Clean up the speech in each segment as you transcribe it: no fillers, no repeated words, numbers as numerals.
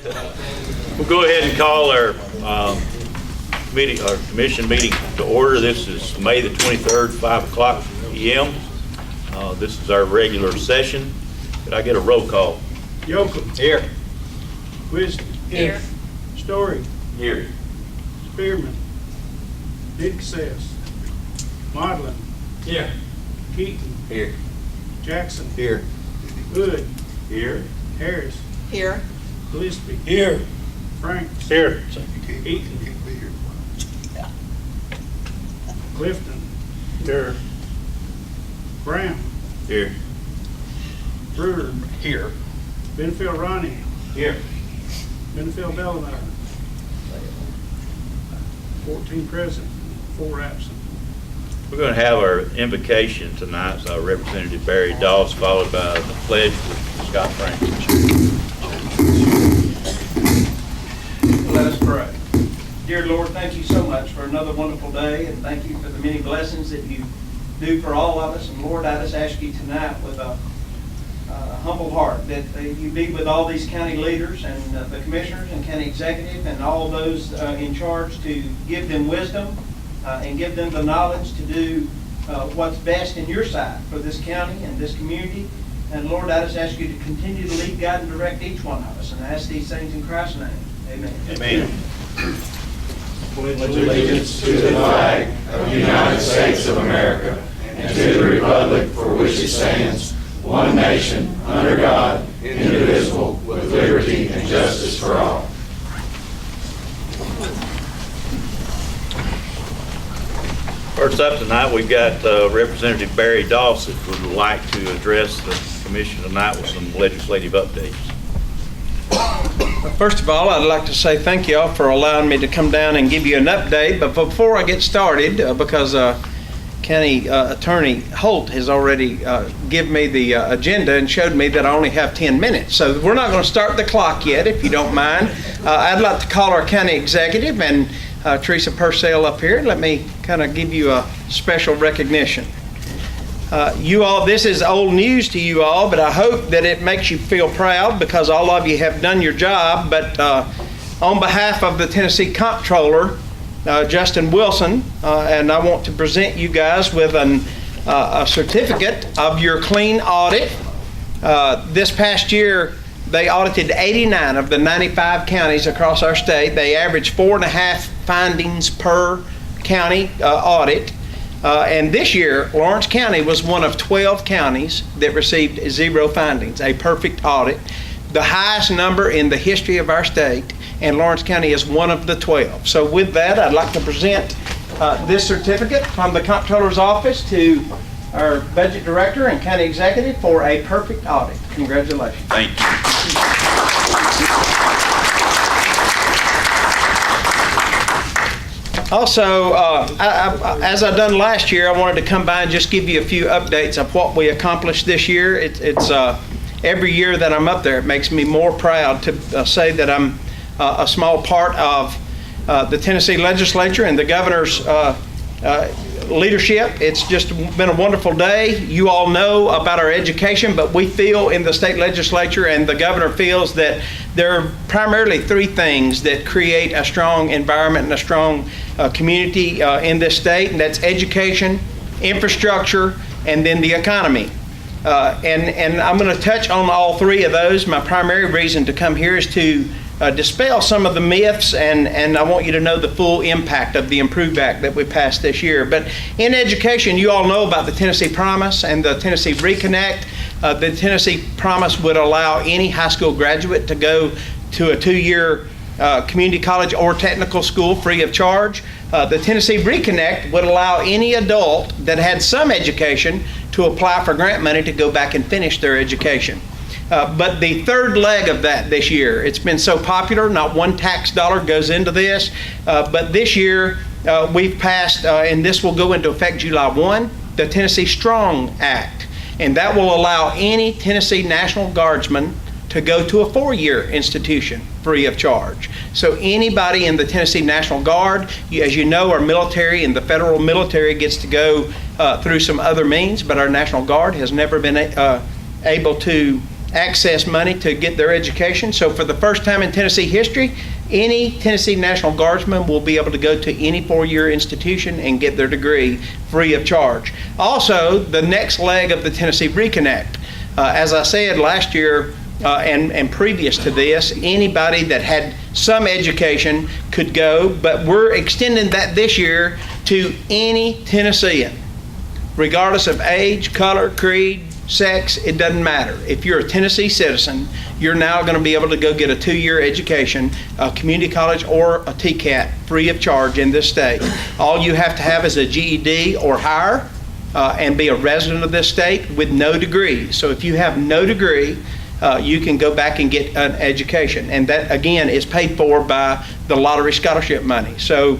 We'll go ahead and call our commission meeting to order. This is May the 23rd, 5 o'clock p.m. This is our regular session. Could I get a roll call? Yoakum. Here. Wisdom. Here. Story. Here. Spearman. Biggsess. Modlin. Here. Keaton. Here. Jackson. Here. Hood. Here. Harris. Here. Gillespie. Here. Franks. Here. Eaton. Clifton. Here. Brown. Here. Brewer. Here. Benfield Ronnie. Here. Benfield Delano. 14 present, 4 absent. We're going to have our invocation tonight. So Representative Barry Dawes, followed by the pledge with Scott Franklin. Let us pray. Dear Lord, thank you so much for another wonderful day, and thank you for the many blessings that you do for all of us. And Lord, I just ask you tonight with a humble heart that you be with all these county leaders and the commissioners and county executive and all those in charge to give them wisdom and give them the knowledge to do what's best in your sight for this county and this community. And Lord, I just ask you to continue to lead, guide, and direct each one of us. And I ask these things in Christ's name. Amen. Amen. Allegiance to the flag of the United States of America and to the republic for which it stands, one nation, under God, indivisible, with liberty and justice for all. First up tonight, we've got Representative Barry Dawes that would like to address the commission tonight with some legislative updates. First of all, I'd like to say thank you all for allowing me to come down and give you an update. But before I get started, because County Attorney Holt has already given me the agenda and showed me that I only have 10 minutes. So we're not going to start the clock yet, if you don't mind. I'd like to call our county executive and Teresa Purcell up here. Let me kind of give you a special recognition. You all, this is old news to you all, but I hope that it makes you feel proud because all of you have done your job. But on behalf of the Tennessee Comptroller, Justin Wilson, and I want to present you guys with a certificate of your clean audit. This past year, they audited 89 of the 95 counties across our state. They averaged 4.5 findings per county audit. And this year, Lawrence County was one of 12 counties that received 0 findings, a perfect audit, the highest number in the history of our state, and Lawrence County is one of the 12. So with that, I'd like to present this certificate from the Comptroller's Office to our Budget Director and County Executive for a perfect audit. Congratulations. Thank you. Also, as I done last year, I wanted to come by and just give you a few updates of what we accomplished this year. It's every year that I'm up there, it makes me more proud to say that I'm a small part of the Tennessee legislature and the governor's leadership. It's just been a wonderful day. You all know about our education, but we feel in the state legislature and the governor feels that there are primarily 3 things that create a strong environment and a strong community in this state, and that's education, infrastructure, and then the economy. And I'm going to touch on all 3 of those. My primary reason to come here is to dispel some of the myths, and I want you to know the full impact of the Improve Act that we passed this year. But in education, you all know about the Tennessee Promise and the Tennessee Reconnect. The Tennessee Promise would allow any high school graduate to go to a 2-year community college or technical school free of charge. The Tennessee Reconnect would allow any adult that had some education to apply for grant money to go back and finish their education. But the third leg of that this year, it's been so popular, not one tax dollar goes into this, but this year we've passed, and this will go into effect July 1, the Tennessee Strong Act. And that will allow any Tennessee National Guardsman to go to a 4-year institution free of charge. So anybody in the Tennessee National Guard, as you know, our military and the federal military gets to go through some other means, but our National Guard has never been able to access money to get their education. So for the first time in Tennessee history, any Tennessee National Guardsman will be able to go to any four-year institution and get their degree free of charge. Also, the next leg of the Tennessee Reconnect. As I said last year and previous to this, anybody that had some education could go, but we're extending that this year to any Tennessean, regardless of age, color, creed, sex, it doesn't matter. If you're a Tennessee citizen, you're now going to be able to go get a 2-year education, a community college or a TCAT, free of charge in this state. All you have to have is a GED or higher and be a resident of this state with no degree. So if you have no degree, you can go back and get an education. And that, again, is paid for by the lottery scholarship money. So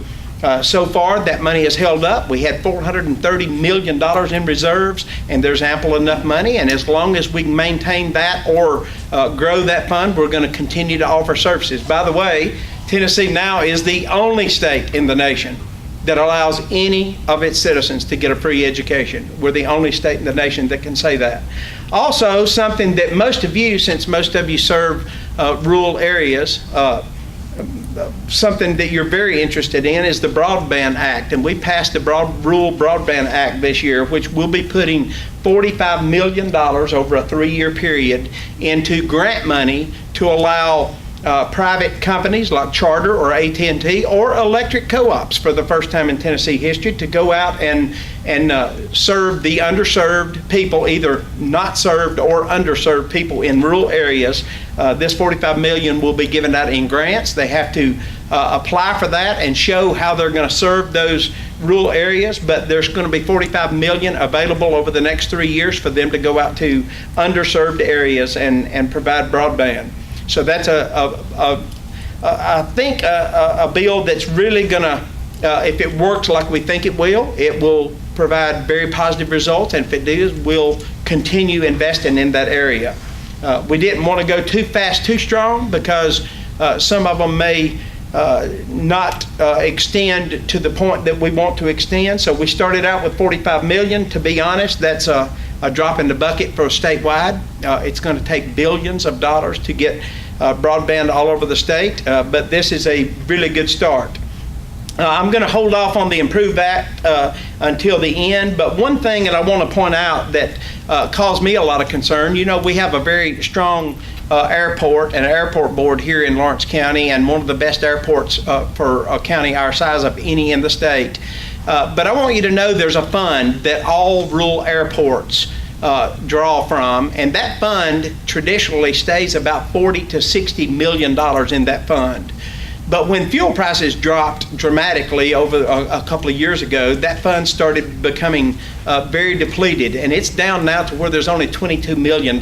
far, that money is held up. We had $430 million in reserves, and there's ample enough money. And as long as we can maintain that or grow that fund, we're going to continue to offer services. By the way, Tennessee now is the only state in the nation that allows any of its citizens to get a free education. We're the only state in the nation that can say that. Also, something that most of you, since most of you serve rural areas, something that you're very interested in is the Broadband Act. And we passed the Rural Broadband Act this year, which will be putting $45 million over a 3-year period into grant money to allow private companies like Charter or AT&T or electric co-ops for the first time in Tennessee history to go out and serve the underserved people, either not served or underserved people in rural areas. This $45 million will be given out in grants. They have to apply for that and show how they're going to serve those rural areas, but there's going to be $45 million available over the next 3 years for them to go out to underserved areas and provide broadband. So that's I think a bill that's really going to, if it works like we think it will provide very positive results, and if it does, we'll continue investing in that area. We didn't want to go too fast, too strong, because some of them may not extend to the point that we want to extend. So we started out with $45 million. To be honest, that's a drop in the bucket for statewide. It's going to take billions of dollars to get broadband all over the state, but this is a really good start. I'm going to hold off on the Improve Act until the end, but one thing that I want to point out that caused me a lot of concern, we have a very strong airport and airport board here in Lawrence County, and one of the best airports for a county our size of any in the state. But I want you to know there's a fund that all rural airports draw from, and that fund traditionally stays about $40 to $60 million in that fund. But when fuel prices dropped dramatically over a couple of years ago, that fund started becoming very depleted, and it's down now to where there's only $22 million.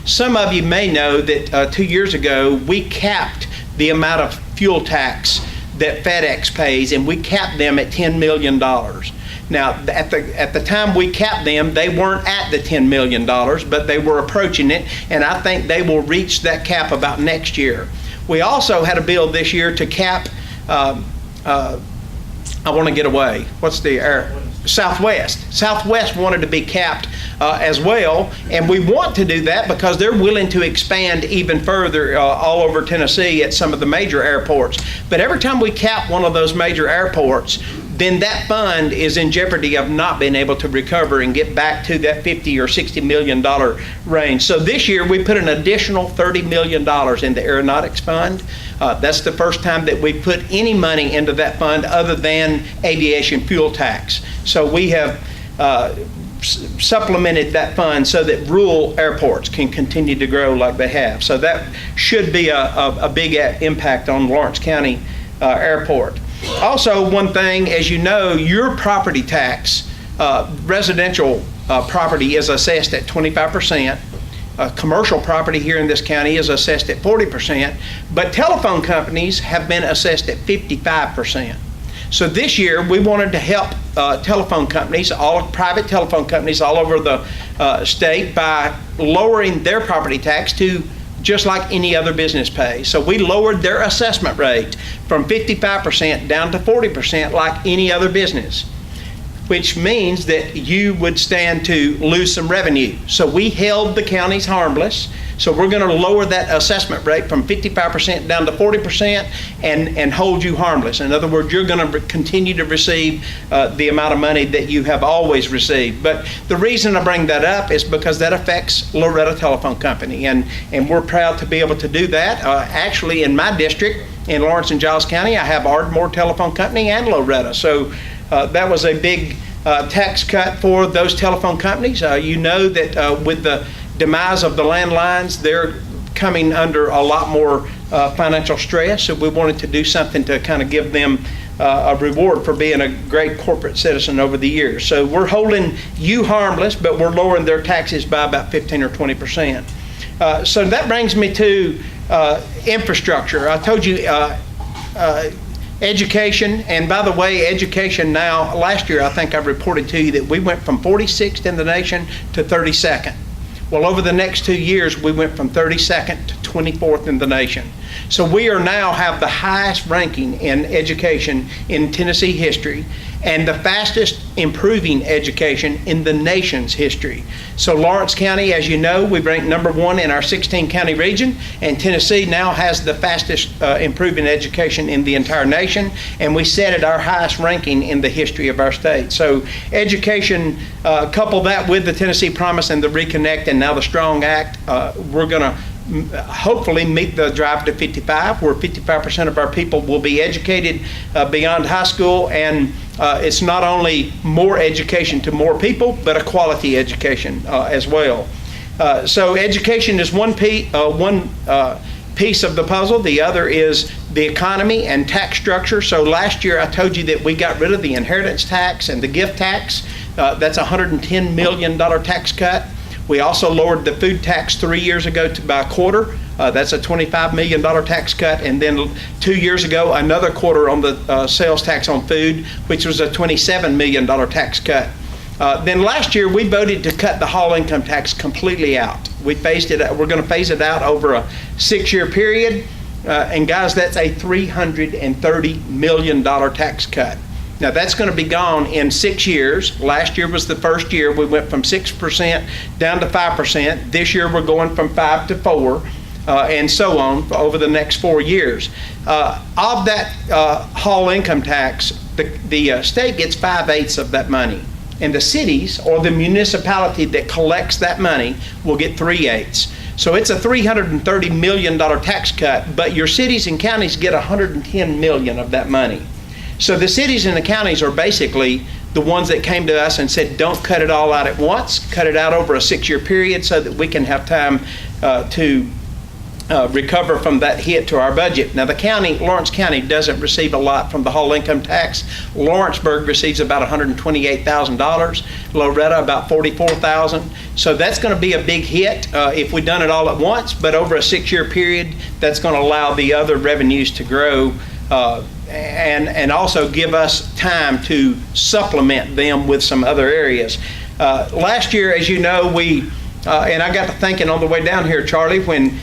Some of you may know that 2 years ago, we capped the amount of fuel tax that FedEx pays, and we capped them at $10 million. Now, at the time we capped them, they weren't at the $10 million, but they were approaching it, and I think they will reach that cap about next year. We also had a bill this year to cap, I want to get away, what's the air? Southwest. Southwest wanted to be capped as well, and we want to do that because they're willing to expand even further all over Tennessee at some of the major airports. But every time we cap one of those major airports, then that fund is in jeopardy of not being able to recover and get back to that $50 or $60 million range. So this year we put an additional $30 million in the Aeronautics Fund. That's the first time that we put any money into that fund other than aviation fuel tax. So we have supplemented that fund so that rural airports can continue to grow like they have. So that should be a big impact on Lawrence County Airport. Also, one thing, as you know, your property tax, residential property is assessed at 25%. Commercial property here in this county is assessed at 40%, but telephone companies have been assessed at 55%. So this year, we wanted to help telephone companies, all private telephone companies all over the state by lowering their property tax to just like any other business pays. So we lowered their assessment rate from 55% down to 40% like any other business, which means that you would stand to lose some revenue. So we held the counties harmless. So we're going to lower that assessment rate from 55% down to 40% and hold you harmless. In other words, you're going to continue to receive the amount of money that you have always received. But the reason I bring that up is because that affects Loretto Telephone Company, and we're proud to be able to do that. Actually, in my district, in Lawrence and Giles County, I have Ardmore Telephone Company and Loretto. So that was a big tax cut for those telephone companies. You know that with the demise of the landlines, they're coming under a lot more financial stress. So we wanted to do something to kind of give them a reward for being a great corporate citizen over the years. So we're holding you harmless, but we're lowering their taxes by about 15 or 20%. So that brings me to infrastructure. I told you education, and by the way, education now, last year I think I reported to you that we went from 46th in the nation to 32nd. Well, over the next 2 years, we went from 32nd to 24th in the nation. So we are now have the highest ranking in education in Tennessee history and the fastest improving education in the nation's history. So Lawrence County, as you know, we ranked #1 in our 16-county region, and Tennessee now has the fastest improving education in the entire nation, and we set it our highest ranking in the history of our state. So education, couple that with the Tennessee Promise and the Reconnect and now the Strong Act, we're going to hopefully meet the drive to 55, where 55% of our people will be educated beyond high school, and it's not only more education to more people, but a quality education as well. So education is one piece of the puzzle. The other is the economy and tax structure. So last year I told you that we got rid of the inheritance tax and the gift tax. That's a $110 million tax cut. We also lowered the food tax 3 years ago by a quarter. That's a $25 million tax cut. And then 2 years ago, another quarter on the sales tax on food, which was a $27 million tax cut. Then last year, we voted to cut the hall income tax completely out. We phased it out. We're going to phase it out over a 6-year period. And guys, that's a $330 million tax cut. Now that's going to be gone in 6 years. Last year was the first year we went from 6% down to 5%. This year we're going from 5 to 4, and so on over the next 4 years. Of that hall income tax, the state gets 5/8 of that money, and the cities or the municipality that collects that money will get 3/8. So it's a $330 million tax cut, but your cities and counties get $110 million of that money. So the cities and the counties are basically the ones that came to us and said, don't cut it all out at once, cut it out over a 6-year period so that we can have time to recover from that hit to our budget. Now the county, Lawrence County, doesn't receive a lot from the hall income tax. Lawrenceburg receives about $128,000, Loretto about $44,000. So that's going to be a big hit if we've done it all at once, but over a 6-year period, that's going to allow the other revenues to grow and also give us time to supplement them with some other areas. Last year, as you know, we and I got to thinking on the way down here, Charlie, when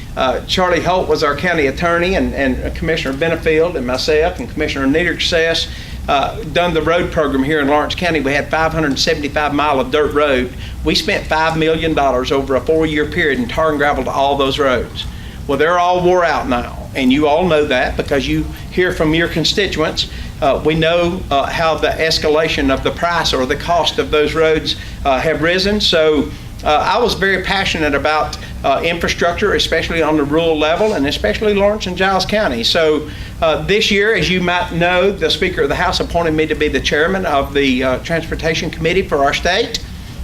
Charlie Holt was our county attorney and Commissioner Benefield and myself and Commissioner Niedergsess done the road program here in Lawrence County. We had 575 mile of dirt road. We spent $5 million over a 4-year period and tar and gravel to all those roads. Well, they're all wore out now, and you all know that because you hear from your constituents. We know how the escalation of the price or the cost of those roads have risen. So I was very passionate about infrastructure, especially on the rural level, and especially Lawrence and Giles County. So this year, as you might know, the Speaker of the House appointed me to be the chairman of the Transportation Committee for our state.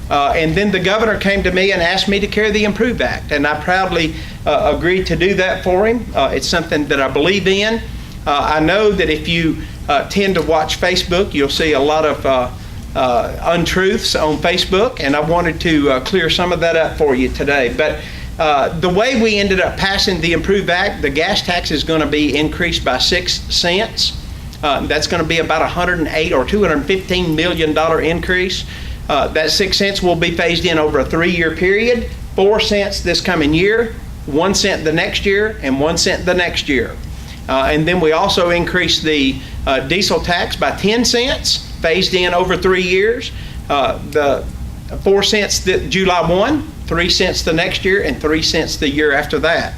And then the governor came to me and asked me to carry the IMPROVE Act, and I proudly agreed to do that for him. It's something that I believe in. I know that if you tend to watch Facebook, you'll see a lot of untruths on Facebook, and I wanted to clear some of that up for you today. But the way we ended up passing the IMPROVE Act, the gas tax is going to be increased by 6 cents. That's going to be about $108 or $215 million increase. That 6 cents will be phased in over a 3-year period, 4 cents this coming year, 1 cent the next year, and 1 cent the next year. And then we also increased the diesel tax by 10 cents, phased in over 3 years. The 4 cents July 1, 3 cents the next year, and 3 cents the year after that.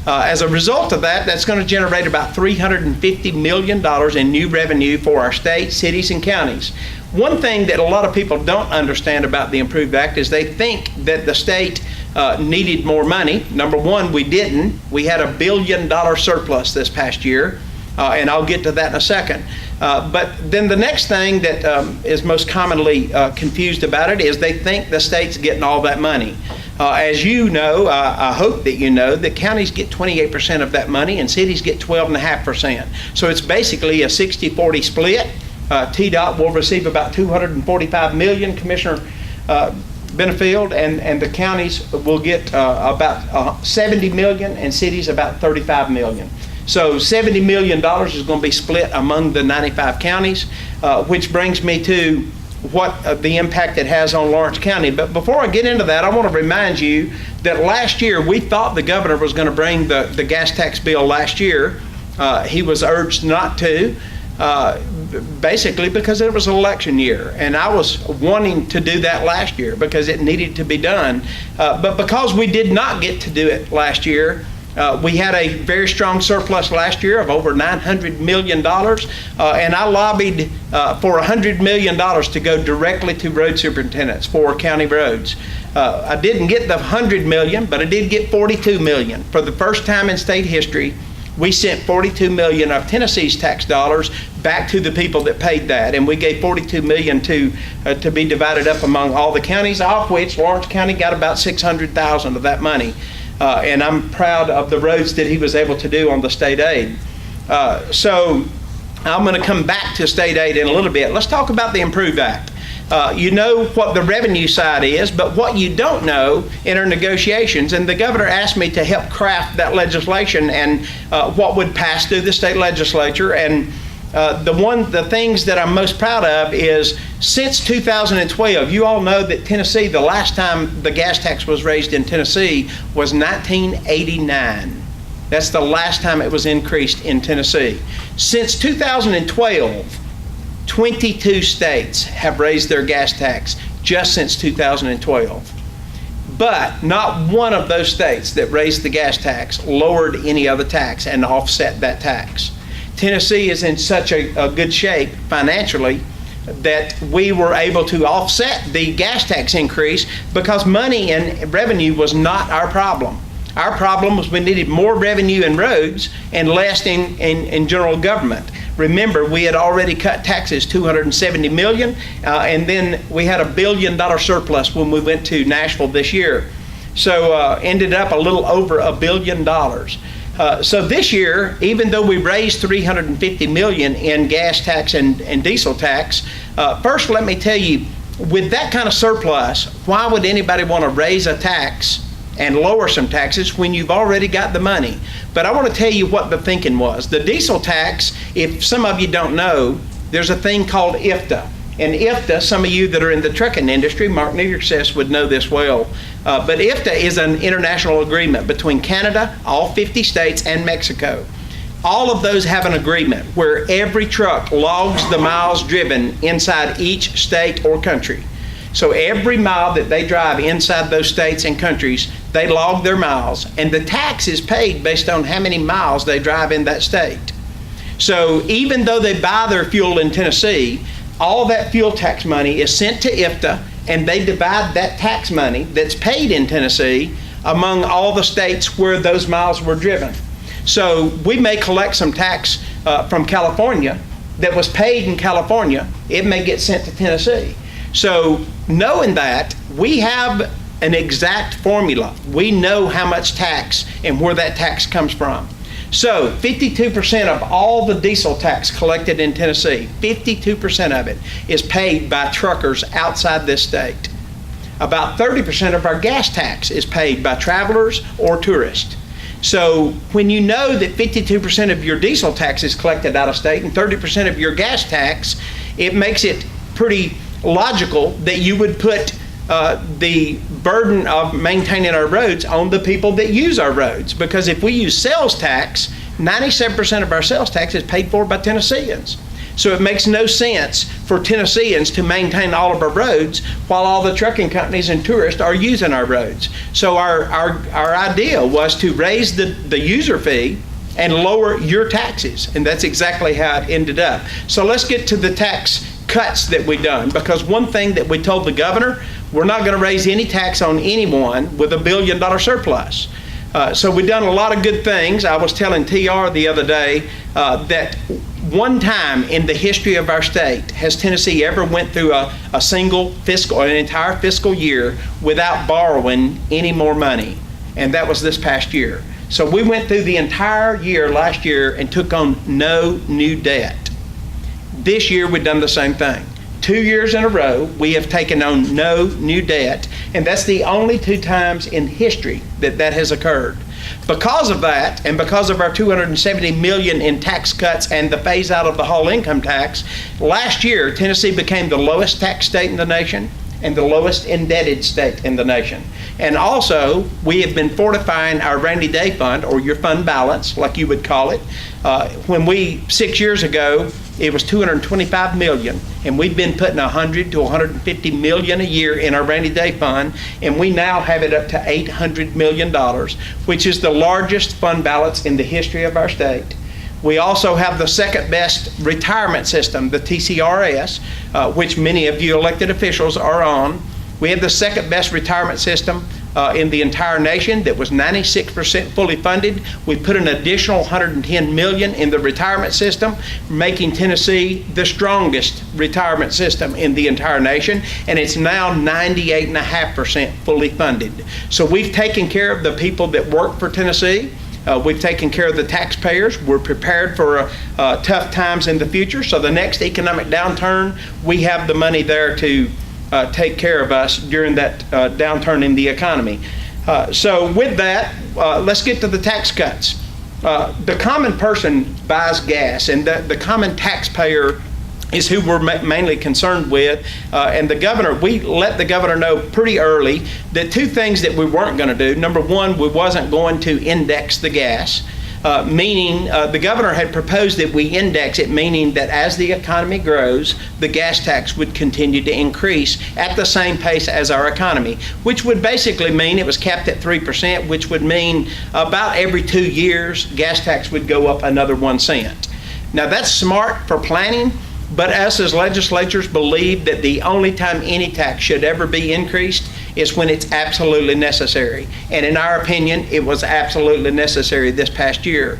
As a result of that, that's going to generate about $350 million in new revenue for our state, cities, and counties. One thing that a lot of people don't understand about the Improved Act is they think that the state needed more money. Number one, we didn't. We had $1 billion surplus this past year, and I'll get to that in a second. But then the next thing that is most commonly confused about it is they think the state's getting all that money. As you know, I hope that you know, that counties get 28% of that money and cities get 12.5%. So it's basically a 60-40 split. TDOT will receive about $245 million, Commissioner Benefield, and the counties will get about $70 million and cities about $35 million. So $70 million is going to be split among the 95 counties, which brings me to what the impact it has on Lawrence County. But before I get into that, I want to remind you that last year we thought the governor was going to bring the gas tax bill last year. He was urged not to, basically because it was an election year. And I was wanting to do that last year because it needed to be done. But because we did not get to do it last year, we had a very strong surplus last year of over $900 million, and I lobbied for $100 million to go directly to road superintendents for county roads. I didn't get the $100 million, but I did get $42 million. For the first time in state history, we sent $42 million of Tennessee's tax dollars back to the people that paid that, and we gave $42 million to be divided up among all the counties, of which Lawrence County got about $600,000 of that money. And I'm proud of the roads that he was able to do on the state aid. So I'm going to come back to state aid in a little bit. Let's talk about the Improved Act. You know what the revenue side is, but what you don't know in our negotiations, and the governor asked me to help craft that legislation and what would pass through the state legislature. And the things that I'm most proud of is since 2012, you all know that Tennessee, the last time the gas tax was raised in Tennessee was 1989. That's the last time it was increased in Tennessee. Since 2012, 22 states have raised their gas tax just since 2012. But not one of those states that raised the gas tax lowered any other tax and offset that tax. Tennessee is in such a good shape financially that we were able to offset the gas tax increase because money and revenue was not our problem. Our problem was we needed more revenue in roads and less in general government. Remember, we had already cut taxes $270 million, and then we had $1 billion surplus when we went to Nashville this year. So ended up a little over $1 billion. So this year, even though we raised $350 million in gas tax and diesel tax, first let me tell you, with that kind of surplus, why would anybody want to raise a tax and lower some taxes when you've already got the money? But I want to tell you what the thinking was. The diesel tax, if some of you don't know, there's a thing called IFTA. And IFTA, some of you that are in the trucking industry, Mark Niedersess would know this well, but IFTA is an international agreement between Canada, all 50 states, and Mexico. All of those have an agreement where every truck logs the miles driven inside each state or country. So every mile that they drive inside those states and countries, they log their miles, and the tax is paid based on how many miles they drive in that state. So even though they buy their fuel in Tennessee, all that fuel tax money is sent to IFTA, and they divide that tax money that's paid in Tennessee among all the states where those miles were driven. So we may collect some tax from California that was paid in California. It may get sent to Tennessee. So knowing that, we have an exact formula. We know how much tax and where that tax comes from. So 52% of all the diesel tax collected in Tennessee, 52% of it is paid by truckers outside this state. About 30% of our gas tax is paid by travelers or tourists. So when you know that 52% of your diesel tax is collected out of state and 30% of your gas tax, it makes it pretty logical that you would put the burden of maintaining our roads on the people that use our roads. Because if we use sales tax, 97% of our sales tax is paid for by Tennesseans. So it makes no sense for Tennesseans to maintain all of our roads while all the trucking companies and tourists are using our roads. So our idea was to raise the user fee and lower your taxes, and that's exactly how it ended up. So let's get to the tax cuts that we done, because one thing that we told the governor, we're not going to raise any tax on anyone with $1 billion surplus. So we've done a lot of good things. I was telling TR the other day that one time in the history of our state has Tennessee ever went through a single fiscal, an entire fiscal year without borrowing any more money, and that was this past year. So we went through the entire year last year and took on no new debt. This year we've done the same thing. 2 years in a row we have taken on no new debt, and that's the only 2 times in history that has occurred. Because of that, and because of our $270 million in tax cuts and the phase out of the whole income tax, last year Tennessee became the lowest tax state in the nation and the lowest indebted state in the nation. And also, we have been fortifying our rainy day fund, or your fund balance, like you would call it. When 6 years ago, it was $225 million, and we've been putting $100 to $150 million a year in our rainy day fund, and we now have it up to $800 million, which is the largest fund balance in the history of our state. We also have the second best retirement system, the TCRS, which many of you elected officials are on. We have the second best retirement system in the entire nation that was 96% fully funded. We put an additional $110 million in the retirement system, making Tennessee the strongest retirement system in the entire nation, and it's now 98.5% fully funded. So we've taken care of the people that work for Tennessee. We've taken care of the taxpayers. We're prepared for tough times in the future. So the next economic downturn, we have the money there to take care of us during that downturn in the economy. So with that, let's get to the tax cuts. The common person buys gas, and the common taxpayer is who we're mainly concerned with. And the governor, we let the governor know pretty early that 2 things that we weren't going to do. Number one, we wasn't going to index the gas, meaning the governor had proposed that we index it, meaning that as the economy grows, the gas tax would continue to increase at the same pace as our economy, which would basically mean it was capped at 3%, which would mean about every 2 years, gas tax would go up another 1 cent. Now that's smart for planning, but us as legislatures believe that the only time any tax should ever be increased is when it's absolutely necessary. And in our opinion, it was absolutely necessary this past year.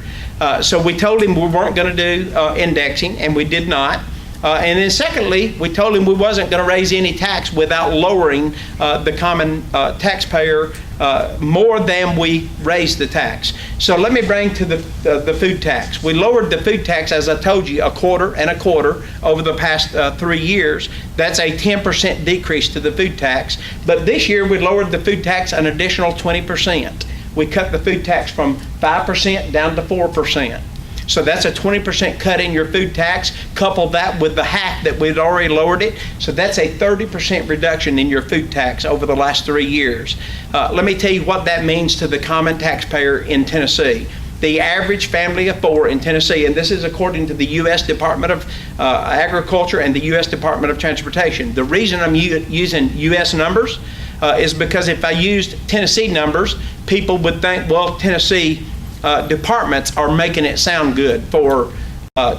So we told him we weren't going to do indexing, and we did not. And then secondly, we told him we wasn't going to raise any tax without lowering the common taxpayer more than we raised the tax. So let me bring to the food tax. We lowered the food tax, as I told you, a quarter and a quarter over the past 3 years. That's a 10% decrease to the food tax. But this year we lowered the food tax an additional 20%. We cut the food tax from 5% down to 4%. So that's a 20% cut in your food tax. Couple that with the half that we'd already lowered it. So that's a 30% reduction in your food tax over the last 3 years. Let me tell you what that means to the common taxpayer in Tennessee. The average family of 4 in Tennessee, and this is according to the U.S. Department of Agriculture and the U.S. Department of Transportation. The reason I'm using U.S. numbers is because if I used Tennessee numbers, people would think, well, Tennessee departments are making it sound good for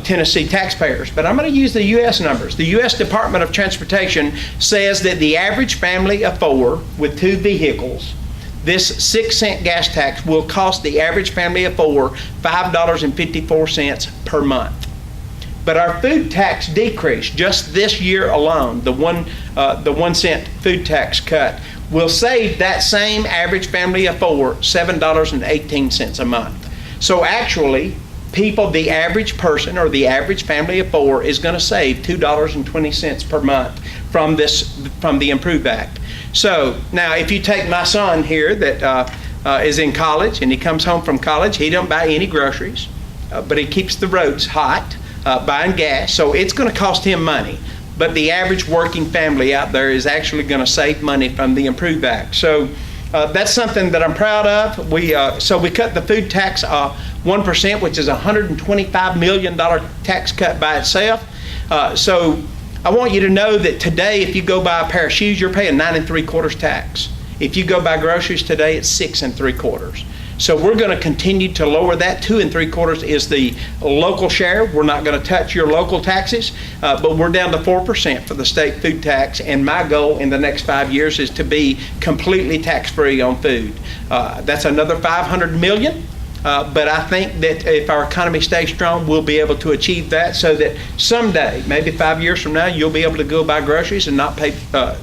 Tennessee taxpayers. But I'm going to use the U.S. numbers. The U.S. Department of Transportation says that the average family of 4 with 2 vehicles, this 6-cent gas tax will cost the average family of 4 $5.54 per month. But our food tax decrease just this year alone, the 1 cent food tax cut, will save that same average family of 4 $7.18 a month. So actually, the average person or the average family of 4 is going to save $2.20 per month from the Improve Act. So now, if you take my son here that is in college and he comes home from college, he don't buy any groceries, but he keeps the roads hot, buying gas. So it's going to cost him money. But the average working family out there is actually going to save money from the Improve Act. So that's something that I'm proud of. So we cut the food tax 1%, which is a $125 million tax cut by itself. So I want you to know that today, if you go buy a pair of shoes, you're paying 9 3/4 tax. If you go buy groceries today, it's 6 3/4. So we're going to continue to lower that. 2 3/4 is the local share. We're not going to touch your local taxes, but we're down to 4% for the state food tax. And my goal in the next 5 years is to be completely tax-free on food. That's another $500 million. But I think that if our economy stays strong, we'll be able to achieve that, so that someday, maybe 5 years from now, you'll be able to go buy groceries and not pay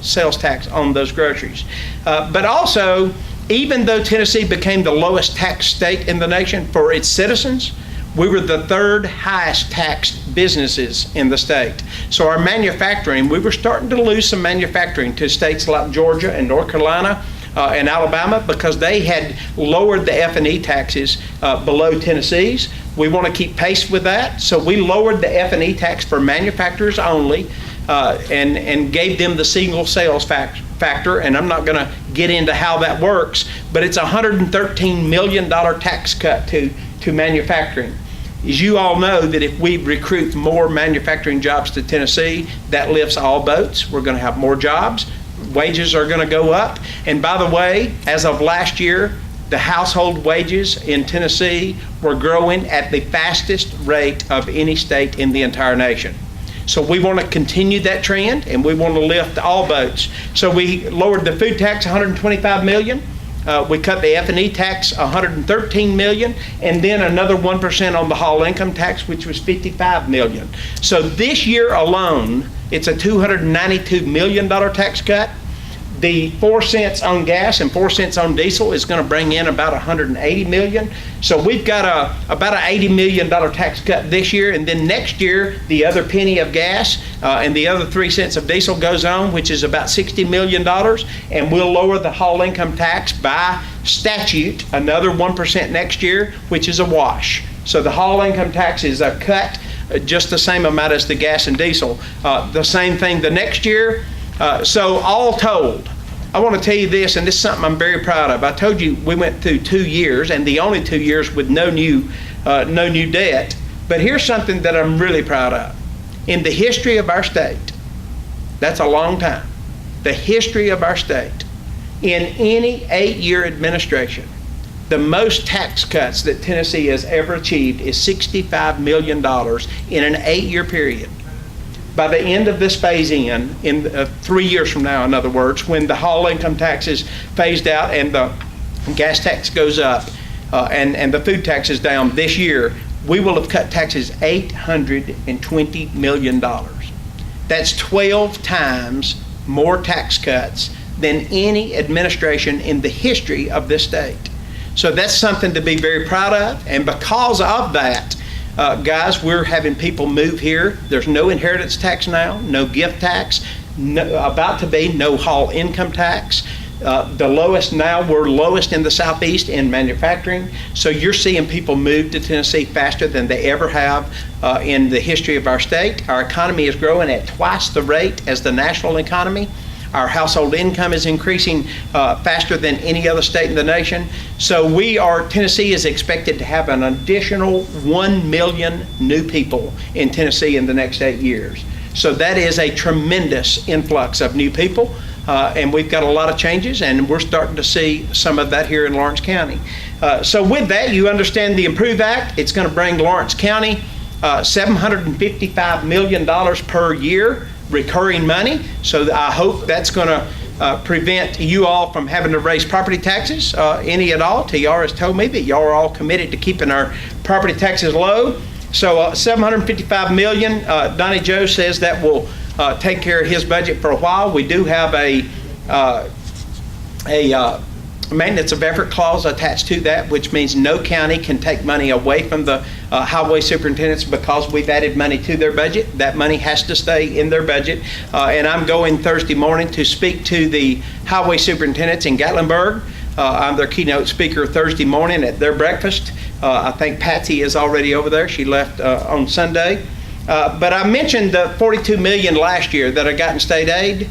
sales tax on those groceries. But also, even though Tennessee became the lowest tax state in the nation for its citizens, we were the 3rd highest taxed businesses in the state. So our manufacturing, we were starting to lose some manufacturing to states like Georgia and North Carolina and Alabama, because they had lowered the F&E taxes below Tennessee's. We want to keep pace with that, so we lowered the F&E tax for manufacturers only, and gave them the single sales factor, and I'm not going to get into how that works, but it's a $113 million tax cut to manufacturing. As you all know, that if we recruit more manufacturing jobs to Tennessee, that lifts all boats. We're going to have more jobs. Wages are going to go up. And by the way, as of last year, the household wages in Tennessee were growing at the fastest rate of any state in the entire nation. So we want to continue that trend, and we want to lift all boats. So we lowered the food tax $125 million. We cut the F&E tax $113 million, and then another 1% on the hall income tax, which was $55 million. So this year alone, it's a $292 million tax cut. The 4 cents on gas and 4 cents on diesel is going to bring in about $180 million. So we've got about an $80 million tax cut this year, and then next year the other penny of gas and the other 3 cents of diesel goes on, which is about $60 million, and we'll lower the hall income tax by statute another 1% next year, which is a wash. So the hall income tax is a cut just the same amount as the gas and diesel. The same thing the next year. So all told, I want to tell you this, and this is something I'm very proud of. I told you we went through 2 years, and the only 2 years with no new debt. But here's something that I'm really proud of. In the history of our state, that's a long time, the history of our state, in any 8-year administration, the most tax cuts that Tennessee has ever achieved is $65 million in an 8-year period. By the end of this phase-in, in 3 years from now, in other words, when the hall income tax is phased out and the gas tax goes up and the food tax is down this year, we will have cut taxes $820 million. That's 12 times more tax cuts than any administration in the history of this state. So that's something to be very proud of, and because of that, guys, we're having people move here. There's no inheritance tax now, no gift tax, about to be no hall income tax. The lowest now, we're lowest in the Southeast in manufacturing. So you're seeing people move to Tennessee faster than they ever have in the history of our state. Our economy is growing at twice the rate as the national economy. Our household income is increasing faster than any other state in the nation. So Tennessee is expected to have an additional 1 million new people in Tennessee in the next 8 years. So that is a tremendous influx of new people. And we've got a lot of changes, and we're starting to see some of that here in Lawrence County. So with that, you understand the IMPROVE Act. It's going to bring Lawrence County $755 million per year recurring money. So I hope that's going to prevent you all from having to raise property taxes any at all. TR has told me that y'all are all committed to keeping our property taxes low. So $755 million, Donnie Joe says that will take care of his budget for a while. We do have a maintenance of effort clause attached to that, which means no county can take money away from the highway superintendents because we've added money to their budget. That money has to stay in their budget. And I'm going Thursday morning to speak to the highway superintendents in Gatlinburg. I'm their keynote speaker Thursday morning at their breakfast. I think Patsy is already over there. She left on Sunday. But I mentioned the $42 million last year that I got in state aid.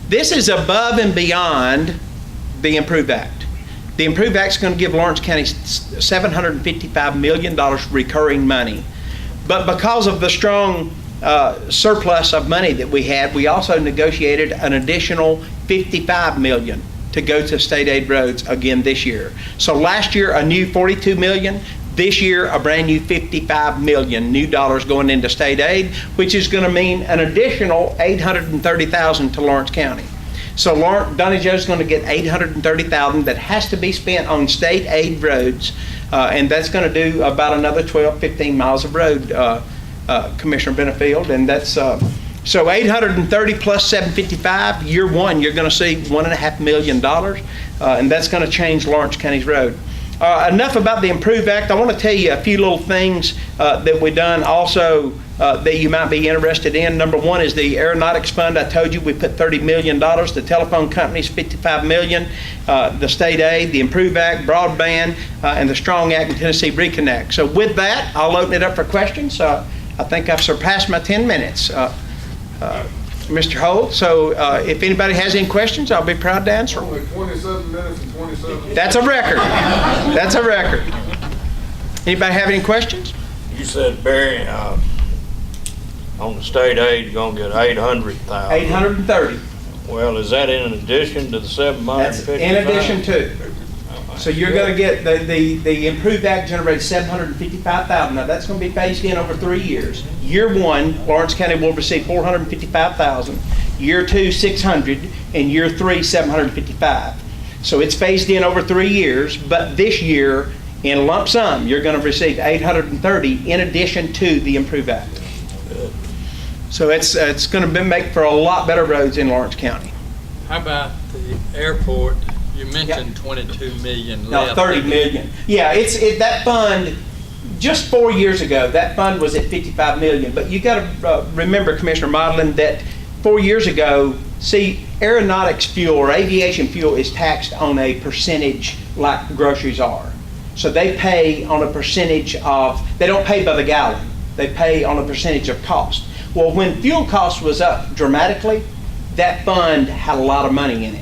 This is above and beyond the IMPROVE Act. The IMPROVE Act is going to give Lawrence County $755 million recurring money. But because of the strong surplus of money that we had, we also negotiated an additional $55 million to go to state aid roads again this year. So last year, a new $42 million. This year, a brand new $55 million new dollars going into state aid, which is going to mean an additional $830,000 to Lawrence County. So Donnie Joe's going to get $830,000 that has to be spent on state aid roads, and that's going to do about another 12, 15 miles of road, Commissioner Benefield, and that's so 830 plus 755. Year one, you're going to see $1.5 million, and that's going to change Lawrence County's road. Enough about the Improve Act. I want to tell you a few little things that we've done also that you might be interested in. Number one is the Aeronautics Fund. I told you we put $30 million. The telephone companies, $55 million. The state aid, the Improve Act, broadband, and the Strong Act and Tennessee Reconnect. So with that, I'll open it up for questions. I think I've surpassed my 10 minutes. Mr. Holt, so if anybody has any questions, I'll be proud to answer them. Only 27 minutes and 27. That's a record. That's a record. Anybody have any questions? You said, Barry, on the state aid, you're gonna get 800,000. 830. Well, is that in addition to the 755? That's in addition to. So you're going to get the Improved Act generates $755,000. Now that's going to be phased in over 3 years. Year one, Lawrence County will receive $455,000. Year two, $600,000, and year three, $755,000. So it's phased in over 3 years. But this year, in lump sum, you're going to receive $830,000 in addition to the Improved Act. So it's going to make for a lot better roads in Lawrence County. How about the airport? You mentioned 22 million No, left. 30 million. Yeah, that fund, just 4 years ago, that fund was at 55 million. But you got to remember, Commissioner Modlin, that 4 years ago, see, aeronautics fuel or aviation fuel is taxed on a percentage like groceries are. So they pay on a percentage of, they don't pay by the gallon. They pay on a percentage of cost. Well, when fuel cost was up dramatically, that fund had a lot of money in it.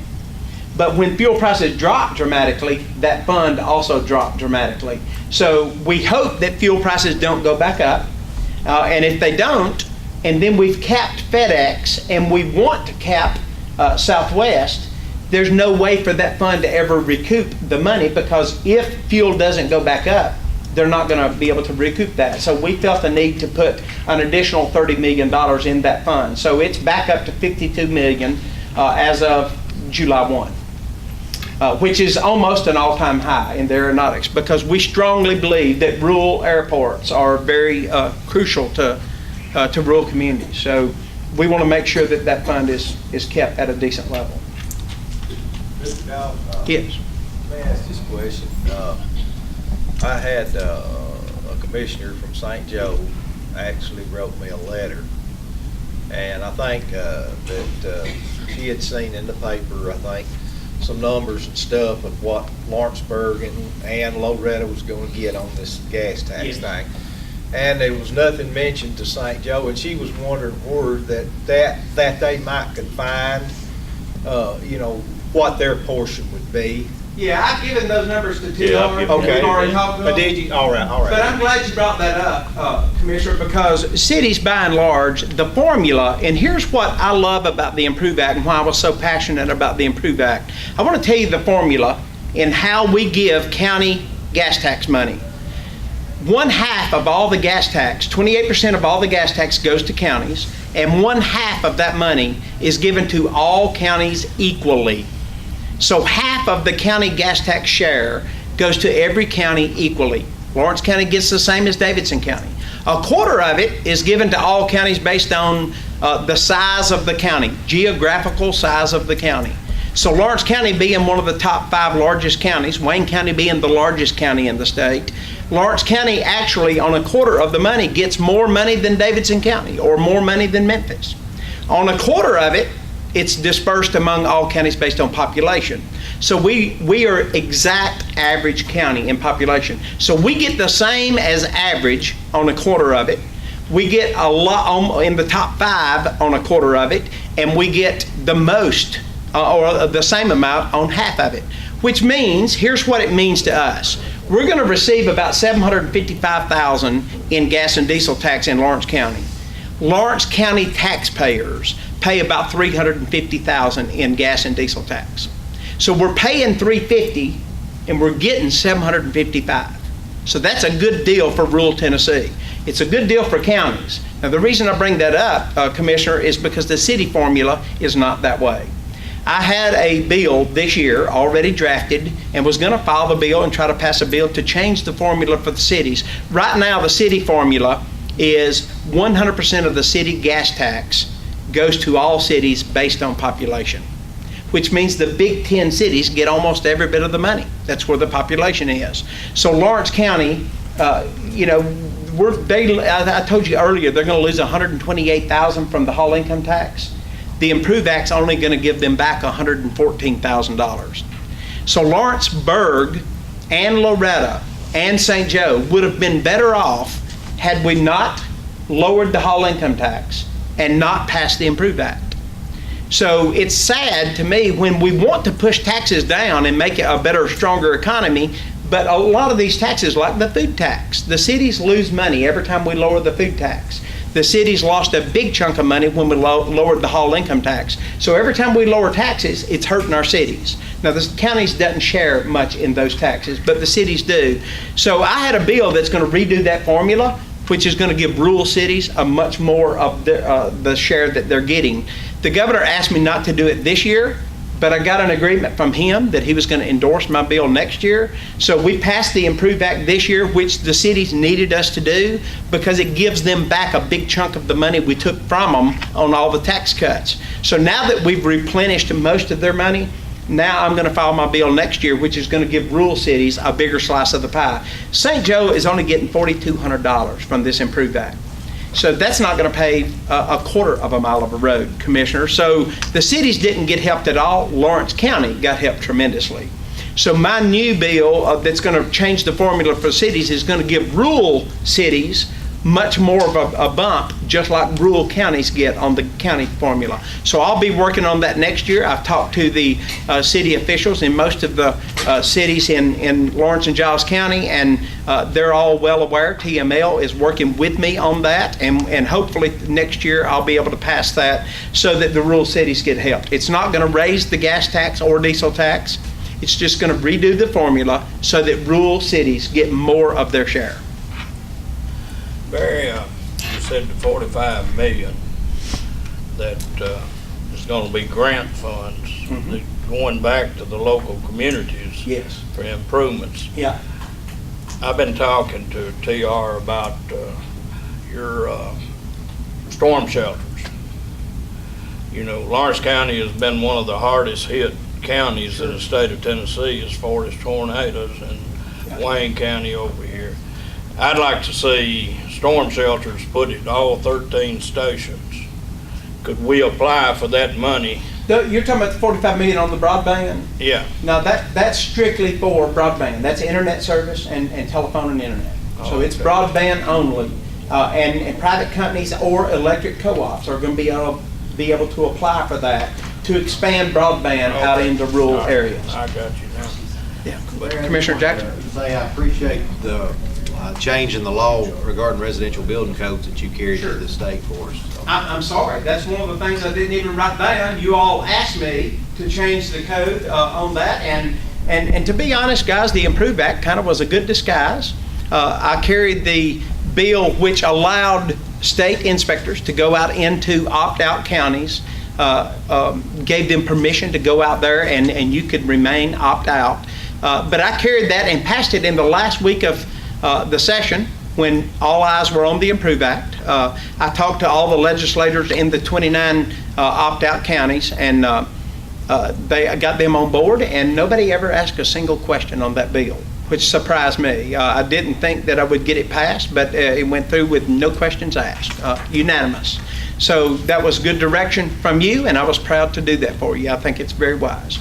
But when fuel prices dropped dramatically, that fund also dropped dramatically. So we hope that fuel prices don't go back up. And if they don't, and then we've capped FedEx and we want to cap Southwest, there's no way for that fund to ever recoup the money, because if fuel doesn't go back up, they're not going to be able to recoup that. So we felt the need to put an additional $30 million in that fund. So it's back up to $52 million as of July 1. Which is almost an all-time high in the aeronautics, because we strongly believe that rural airports are very crucial to rural communities. So we want to make sure that that fund is kept at a decent level. Mr. Dow, Yes. let me ask this question. I had a commissioner from St. Joe actually wrote me a letter, and I think that she had seen in the paper, I think, some numbers and stuff of what Lawrenceburg and Loretta was going to get on this gas tax thing. And there was nothing mentioned to St. Joe, and she was wondering where that they might could find, what their portion would be. Yeah, I've given those numbers to TR. Yeah, I've given Okay. We've already talked about But did you? All right. But I'm glad you brought that up, Commissioner, because cities, by and large, the formula, and here's what I love about the Improve Act and why I was so passionate about the Improve Act. I want to tell you the formula in how we give county gas tax money. 1/2 of all the gas tax, 28% of all the gas tax goes to counties, and 1/2 of that money is given to all counties equally. So half of the county gas tax share goes to every county equally. Lawrence County gets the same as Davidson County. 1/4 of it is given to all counties based on the size of the county, geographical size of the county. So Lawrence County being one of the top 5 largest counties, Wayne County being the largest county in the state, Lawrence County actually on 1/4 of the money gets more money than Davidson County or more money than Memphis. On 1/4 of it, it's dispersed among all counties based on population. So we are exact average county in population. So we get the same as average on 1/4 of it. We get a lot in the top 5 on 1/4 of it, and we get the most or the same amount on half of it. Which means, here's what it means to us. We're going to receive about $755,000 in gas and diesel tax in Lawrence County. Lawrence County taxpayers pay about $350,000 in gas and diesel tax. So we're paying $350 and we're getting $755. So that's a good deal for rural Tennessee. It's a good deal for counties. Now, the reason I bring that up, Commissioner, is because the city formula is not that way. I had a bill this year already drafted and was going to file the bill and try to pass a bill to change the formula for the cities. Right now, the city formula is 100% of the city gas tax goes to all cities based on population, which means the big 10 cities get almost every bit of the money. That's where the population is. So Lawrence County, I told you earlier, they're going to lose $128,000 from the Hall income tax. The Improve Act's only going to give them back $114,000. So Lawrenceburg and Loretta and St. Joe would have been better off had we not lowered the Hall income tax and not passed the Improve Act. So it's sad to me when we want to push taxes down and make it a better, stronger economy, but a lot of these taxes, like the food tax, the cities lose money every time we lower the food tax. The cities lost a big chunk of money when we lowered the Hall income tax. So every time we lower taxes, it's hurting our cities. Now, the counties doesn't share much in those taxes, but the cities do. So I had a bill that's going to redo that formula, which is going to give rural cities a much more of the share that they're getting. The governor asked me not to do it this year, but I got an agreement from him that he was going to endorse my bill next year. So we passed the Improve Act this year, which the cities needed us to do because it gives them back a big chunk of the money we took from them on all the tax cuts. So now that we've replenished most of their money, now I'm going to file my bill next year, which is going to give rural cities a bigger slice of the pie. St. Joe is only getting $4,200 from this Improve Act. So that's not going to pay a quarter of a mile of a road, Commissioner. So the cities didn't get helped at all. Lawrence County got helped tremendously. So my new bill that's going to change the formula for cities is going to give rural cities much more of a bump, just like rural counties get on the county formula. So I'll be working on that next year. I've talked to the city officials in most of the cities in Lawrence and Giles County, and they're all well aware. TML is working with me on that, and hopefully next year I'll be able to pass that so that the rural cities get helped. It's not going to raise the gas tax or diesel tax. It's just going to redo the formula so that rural cities get more of their share. Barry, you said the 45 million that is going to be grant funds that going back to the local communities. Yes. For improvements. Yeah. I've been talking to TR about your storm shelters. You know, Lawrence County has been one of the hardest hit counties in the state of Tennessee as far as tornadoes, and Wayne County over here. I'd like to see storm shelters put at all 13 stations. Could we apply for that money? You're talking about the $45 million on the broadband? Yeah. No, that's strictly for broadband. That's internet service and telephone and internet. So it's broadband only. And private companies or electric co-ops are going to be able to apply for that to expand broadband out into rural areas. I got you now. Yeah. Commissioner Jackson? Say I appreciate the change in the law regarding residential building codes that you carried to the state for us. So. I'm sorry. That's one of the things I didn't even write down. You all asked me to change the code on that. And to be honest, guys, the Improve Act kind of was a good disguise. I carried the bill which allowed state inspectors to go out into opt-out counties, gave them permission to go out there and you could remain opt-out. But I carried that and passed it in the last week of the session when all eyes were on the Improve Act. I talked to all the legislators in the 29 opt-out counties, and they got them on board, and nobody ever asked a single question on that bill, which surprised me. I didn't think that I would get it passed, but it went through with no questions asked, unanimous. So that was good direction from you, and I was proud to do that for you. I think it's very wise.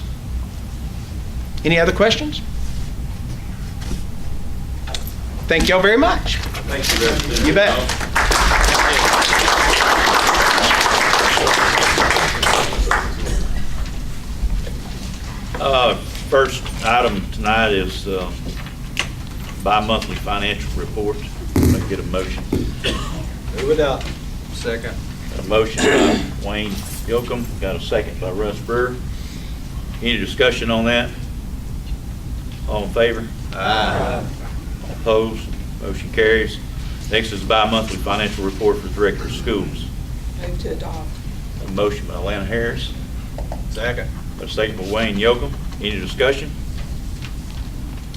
Any other questions? Thank y'all very much. Thank you, Representative. You bet. First item tonight is bi-monthly financial report. Can I get a motion? Without Second. Got a motion by Wayne Yocum, got a second by Russ Brewer. Any discussion on that? All in favor? Aye. All opposed? Motion carries. Next is bi-monthly financial report for the Director of Schools. Move to adopt. A motion by Atlanta Harris, Second. a second by Wayne Yocum. Any discussion?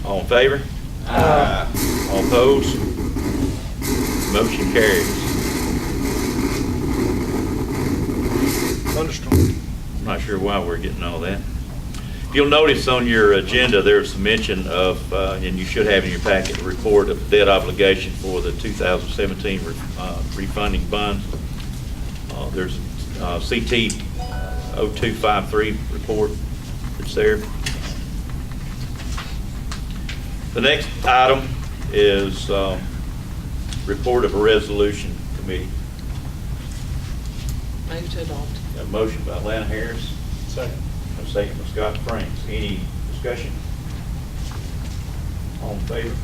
All in favor? All opposed? Motion carries. Thunderstorm. I'm not sure why we're getting all that. You'll notice on your agenda, there's a mention of, and you should have in your packet, a report of debt obligation for the 2017 refunding funds. There's a CT 0253 report that's there. The next item is report of a resolution committee. Move to adopt. Got a motion by Atlanta Harris, Second. a second by Scott Franks. Any discussion? All in favor?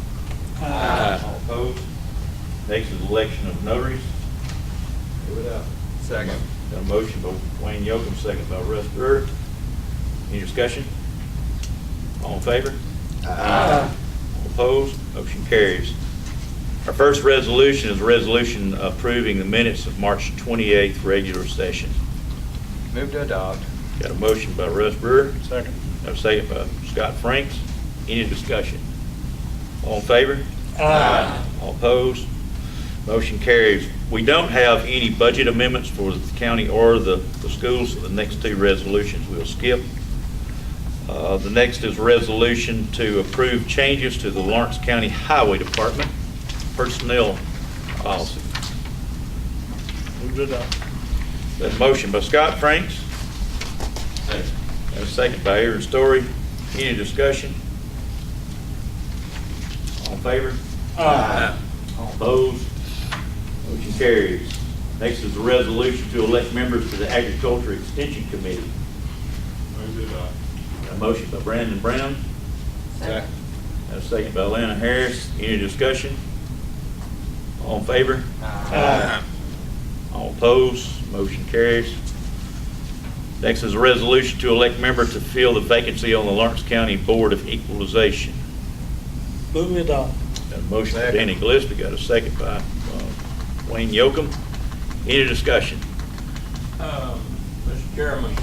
All opposed? Next is election of notaries. Move it up. Second. Got a motion by Wayne Yocum, second by Russ Brewer. Any discussion? All in favor? All opposed? Motion carries. Our first resolution is a resolution approving the minutes of March 28th regular session. Move to adopt. Got a motion by Russ Brewer, Second. got a second by Scott Franks. Any discussion? All in favor? All opposed? Motion carries. We don't have any budget amendments for the county or the schools, so the next two resolutions we'll skip. The next is a resolution to approve changes to the Lawrence County Highway Department personnel policy. Move to adopt. That motion by Scott Franks. And a second by Aaron Story. Any discussion? All in favor? All opposed? Motion carries. Next is a resolution to elect members to the Agriculture Extension Committee. Got a motion by Brandon Brown. Second. Got a second by Atlanta Harris. Any discussion? All in favor? All opposed? Motion carries. Next is a resolution to elect member to fill the vacancy on the Lawrence County Board of Equalization. Move to adopt. Got a motion by Second. Danny Gillespie, got a second by Wayne Yocum. Any discussion? Mr. Chairman,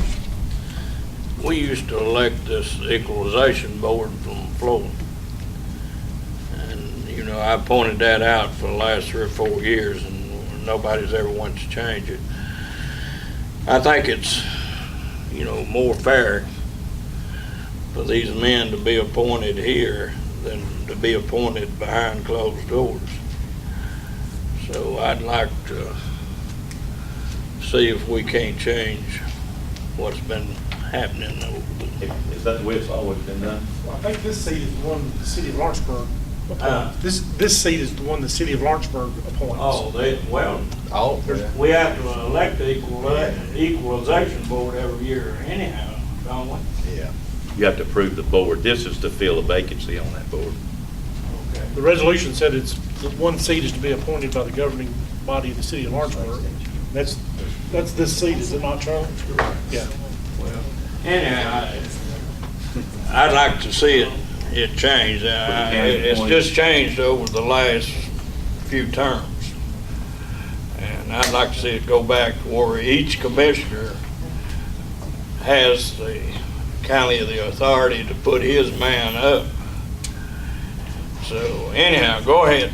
we used to elect this equalization board from Florida. And, you know, I pointed that out for the last 3 or 4 years, and nobody's ever wanted to change it. I think it's, you know, more fair for these men to be appointed here than to be appointed behind closed doors. So I'd like to see if we can't change what's been happening over the Is that the way it's always been done? Well, I think this seat is the one the city of Lawrenceburg Uh, appoints. This seat is the one the city of Lawrenceburg appoints. Oh, we have to elect the equalization board every year anyhow, don't we? yeah. You have to approve the board. This is to fill a vacancy on that board. Okay. The resolution said it's, the one seat is to be appointed by the governing body of the city of Lawrenceburg. That's this seat, is it not, Charlie? Yeah. Well, anyhow, I'd like to see it changed. It's just changed over the last few terms. And I'd like to see it go back where each commissioner has the county the authority to put his man up. So anyhow, go ahead.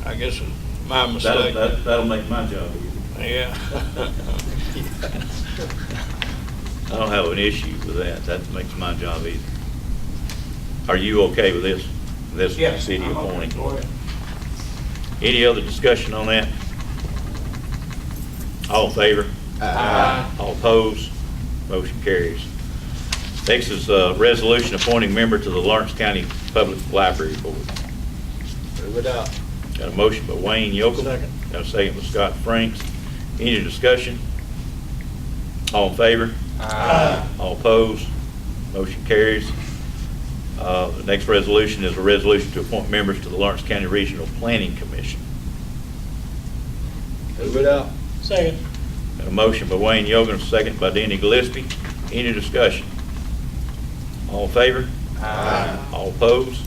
I guess it's my mistake. That'll make my job easy. Yeah. I don't have an issue with that. That makes my job easy. Are you okay with this? This city appointing? Go ahead. Any other discussion on that? All in favor? All opposed? Motion carries. Next is a resolution appointing member to the Lawrence County Public Library Board. Move it up. Got a motion by Wayne Yocum. Second. Got a second by Scott Franks. Any discussion? All in favor? All opposed? Motion carries. The next resolution is a resolution to appoint members to the Lawrence County Regional Planning Commission. Move it up. Second. Got a motion by Wayne Yogan, a second by Danny Gillespie. Any discussion? All in favor? Aye. All opposed?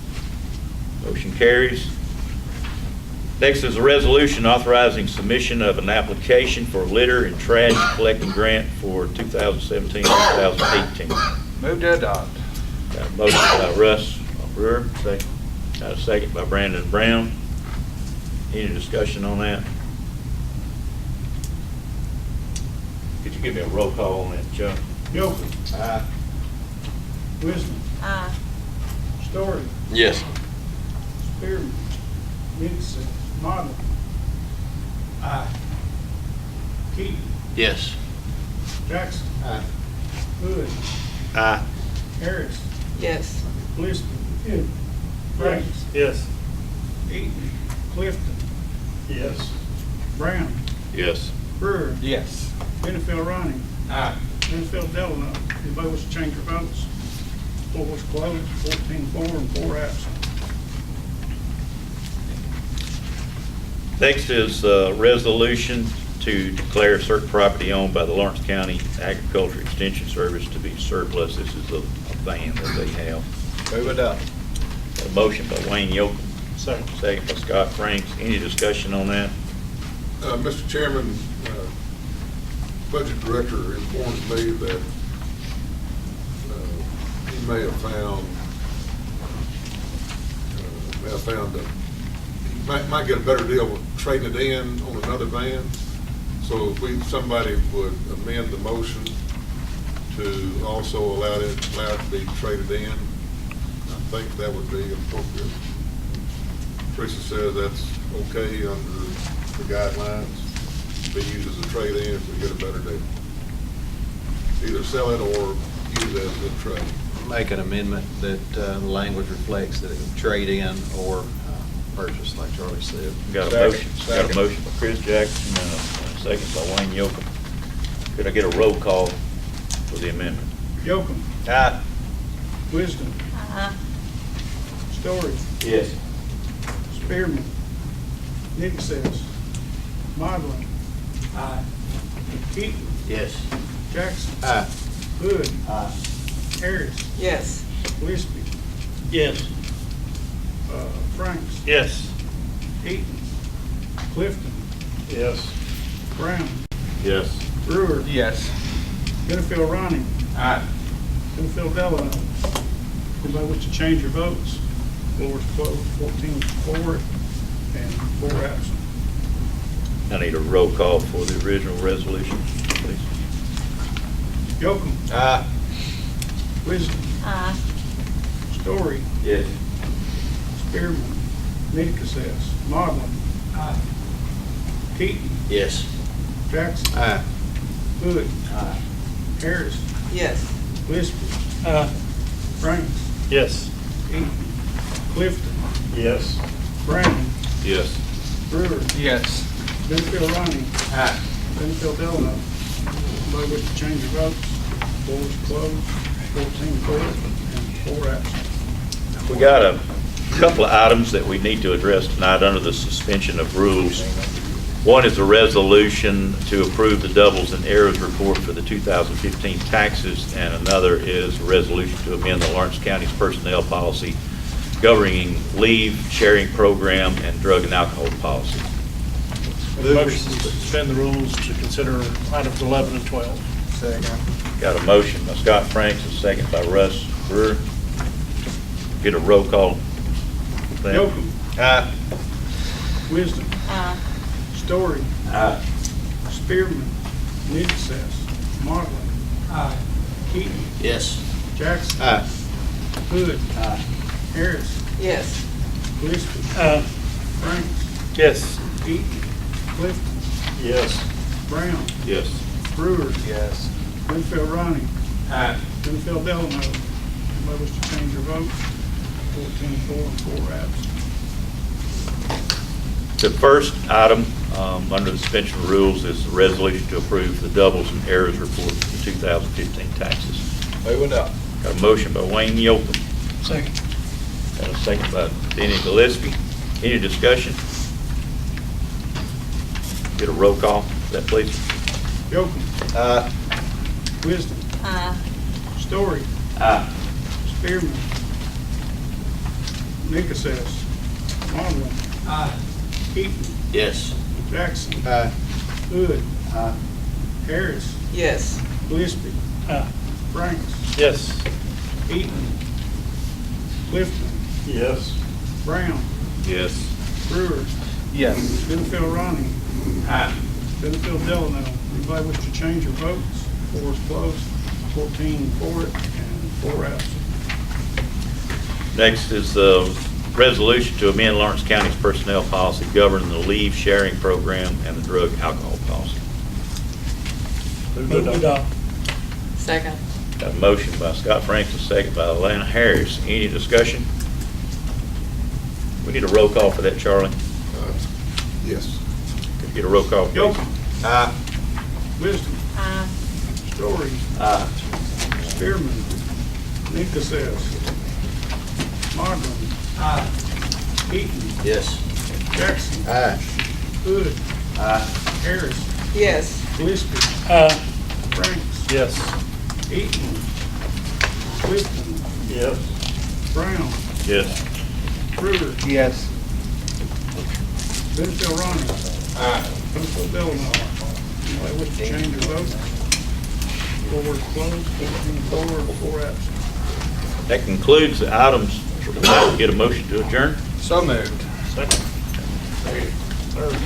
Motion carries. Next is a resolution authorizing submission of an application for litter and trash collecting grant for 2017-2018. Move to adopt. Got a motion by Russ Brewer, second. Got a second by Brandon Brown. Any discussion on that? Could you give me a roll call on that, Chuck? Yocum. Aye. Wisdom. Aye. Story. Yes. Spearman. Nixon. Martin. Aye. Keaton. Yes. Jackson. Aye. Hood. Aye. Harris. Yes. Gillespie. Franks. Yes. Eaton. Clifton. Yes. Brown. Yes. Brewer. Yes. Benfield Ronnie. Aye. Benfield Delano. Anybody wish to change your votes? Poll was closed, 14-4 and 4 absent. Next is a resolution to declare certain property owned by the Lawrence County Agriculture Extension Service to be surplus. This is a van that they have. Move adopt. Got a motion by Wayne Yokum, Second. second by Scott Franks. Any discussion on that? Mr. Chairman, Budget Director informs me that he may have found that he might get a better deal with trading it in on another van. So if somebody would amend the motion to also allow it to be traded in, I think that would be appropriate. Teresa says that's okay under the guidelines, be used as a trade-in if we get a better deal. Either sell it or use it as a trade. Make an amendment that the language reflects that it would trade in or purchase, like Charlie said. Got a motion, got a motion by Chris Jackson, and a second by Wayne Yokum. Could I get a roll call for the amendment? Yocum. Aye. Wisdom. Aye. Story. Yes. Spearman. Nixon. Modlin. Aye. Keaton. Yes. Jackson. Aye. Hood. Aye. Harris. Yes. Gillespie. Yes. Franks. Yes. Eaton. Clifton. Yes. Brown. Yes. Brewer. Yes. Benfield Ronnie. Aye. Benfield Delano. Anybody wish to change your votes? Floor is closed, 14-4 and 4 absent. I need a roll call for the original resolution, please. Yocum. Aye. Wisdom. Aye. Story. Yes. Spearman. Nixon. Modlin. Aye. Keaton. Yes. Jackson. Aye. Hood. Aye. Harris. Yes. Gillespie. Aye. Franks. Yes. Eaton. Clifton. Yes. Brown. Yes. Brewer. Yes. Benfield Ronnie. Aye. Benfield Delano. Anybody wish to change your votes? Floor is closed, 14-4 and 4 absent. We got a couple of items that we need to address tonight under the suspension of rules. One is a resolution to approve the doubles and errors report for the 2015 taxes, and another is a resolution to amend the Lawrence County's personnel policy governing leave sharing program and drug and alcohol policy. Motion to suspend the rules to consider items 11 and 12. Second. Got a motion by Scott Franks, a second by Russ Brewer. Get a roll call. Yocum. Aye. Wisdom. Aye. Story. Aye. Spearman. Nixon. Marlin. Aye. Keaton. Yes. Jackson. Aye. Hood. Aye. Harris. Yes. Gillespie. Aye. Franks. Yes. Eaton. Clifton. Yes. Brown. Yes. Brewer. Yes. Benfield Ronnie. Aye. Benfield Delano. Anybody wish to change your vote? 14-4 and 4 absent. The first item under the suspension of rules is the resolution to approve the doubles and errors report for the 2015 taxes. Move adopt. Got a motion by Wayne Yokum. Second. Got a second by Danny Gillespie. Any discussion? Get a roll call. that, please. Yocum. Wisdom. Aye. Story. Spearman. Nicholas. Marlin. Eaton. Yes. Jackson. Hood. Harris. Yes. Gillespie. Franks. Yes. Eaton. Clifton. Yes. Brown. Yes. Brewer. Yes. Benfield Ronnie. Benfield Delano. Anybody wish to change your votes? 4 is close, 14 for it, and 4 absent. Next is the resolution to amend Lawrence County's personnel policy governing the leave sharing program and the drug alcohol policy. Move to adopt. Second. Got a motion by Scott Franks, a second by Alana Harris. Any discussion? We need a roll call for that, Charlie. Yes. Could you get a roll call, please? Yocum. Wisdom. Aye. Story. Spearman. Nicholas. Marlin. Eaton. Yes. Jackson. Hood. Harris. Yes. Gillespie. Franks. Yes. Eaton. Clifton. Yes. Brown. Yes. Brewer. Yes. Benfield Ronnie. Benfield Delano. Anybody wish to change your vote? 4 is closed, 14 for, 4 absent. That concludes the items. Get a motion to adjourn. So moved. Second. Third.